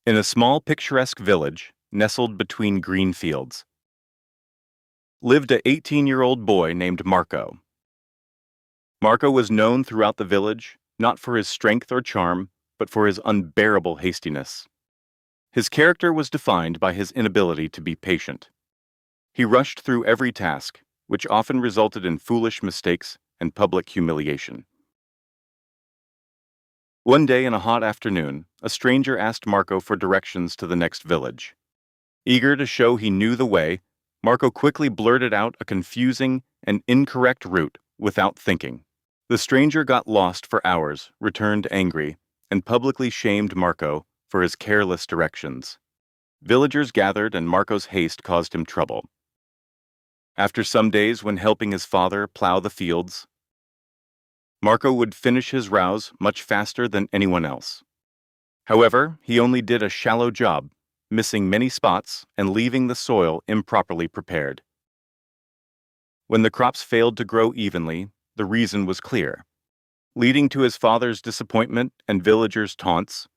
In a small picturesque village, nestled between green fields, lived a 18-year-old boy named Marco. Marco was known throughout the village, not for his strength or charm, but for his unbearable hastiness. His character was defined by his inability to be patient. He rushed through every task, which often resulted in foolish mistakes and public humiliation. One day in a hot afternoon, a stranger asked Marco for directions to the next village. Eager to show he knew the way, Marco quickly blurted out a confusing and incorrect route without thinking. The stranger got lost for hours, returned angry, and publicly shamed Marco for his careless directions. Villagers gathered and Marco's haste caused him trouble. After some days when helping his father plow the fields, Marco would finish his rows much faster than anyone else. However, he only did a shallow job, missing many spots and leaving the soil improperly prepared. When the crops failed to grow evenly, the reason was clear, leading to his father's disappointment and villagers' taunts.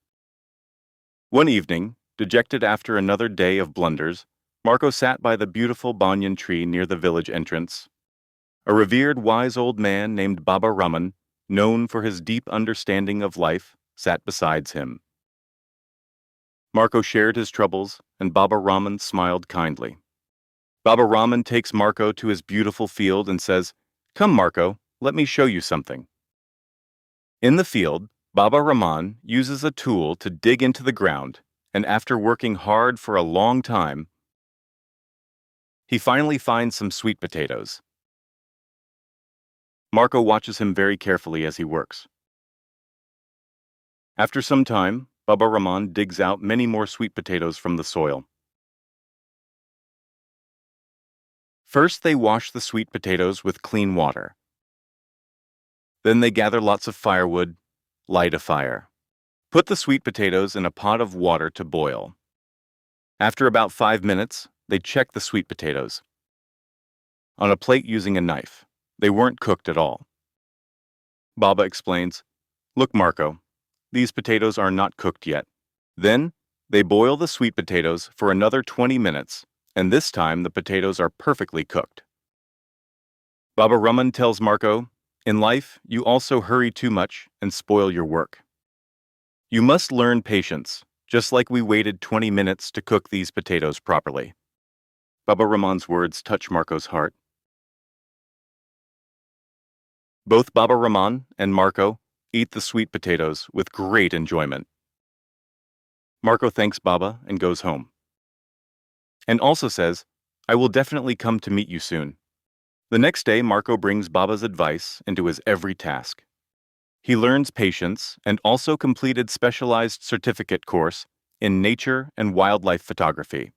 One evening, dejected after another day of blunders, Marco sat by the beautiful banyan tree near the village entrance. A revered wise old man named Baba Raman, known for his deep understanding of life, sat beside him. Marco shared his troubles, and Baba Raman smiled kindly. Baba Raman takes Marco to his beautiful field and says, "Come, Marco, let me show you something." In the field, Baba Raman uses a tool to dig into the ground, and after working hard for a long time, he finally finds some sweet potatoes. Marco watches him very carefully as he works. After some time, Baba Raman digs out many more sweet potatoes from the soil. First, they wash the sweet potatoes with clean water. Then they gather lots of firewood, light a fire. Put the sweet potatoes in a pot of water to boil. After about 5 minutes, they check the sweet potatoes on a plate using a knife. They weren't cooked at all. Baba explains, "Look, Marco, these potatoes are not cooked yet." Then, they boil the sweet potatoes for another 20 minutes, and this time the potatoes are perfectly cooked. Baba Raman tells Marco, "In life, you also hurry too much and spoil your work. You must learn patience, just like we waited 20 minutes to cook these potatoes properly." Baba Raman's words touch Marco's heart. Both Baba Raman and Marco eat the sweet potatoes with great enjoyment. Marco thanks Baba and goes home, and also says, "I will definitely come to meet you soon." The next day, Marco brings Baba's advice into his every task. He learns patience and also completed specialized certificate course in nature and wildlife photography.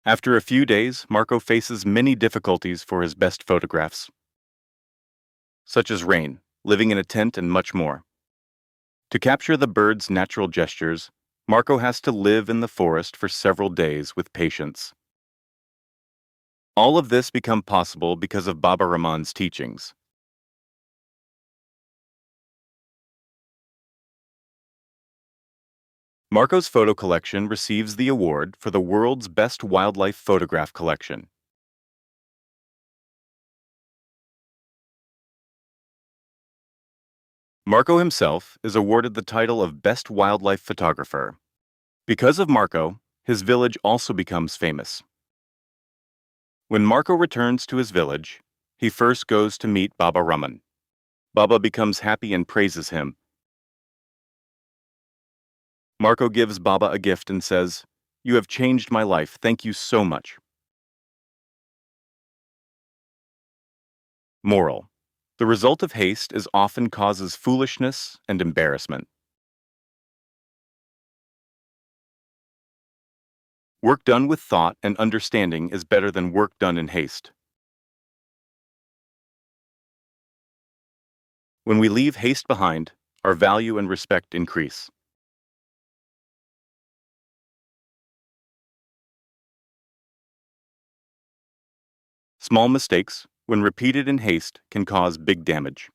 After a few days, Marco faces many difficulties for his best photographs, such as rain, living in a tent, and much more. To capture the bird's natural gestures, Marco has to live in the forest for several days with patience. All of this become possible because of Baba Raman's teachings. Marco's photo collection receives the award for the world's best wildlife photograph collection. Marco himself is awarded the title of Best Wildlife Photographer. Because of Marco, his village also becomes famous. When Marco returns to his village, he first goes to meet Baba Raman. Baba becomes happy and praises him. Marco gives Baba a gift and says, "You have changed my life. Thank you so much." Moral: the result of haste is often causes foolishness and embarrassment. Work done with thought and understanding is better than work done in haste. When we leave haste behind, our value and respect increase. Small mistakes, when repeated in haste, can cause big damage.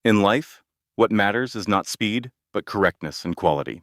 In life, what matters is not speed, but correctness and quality.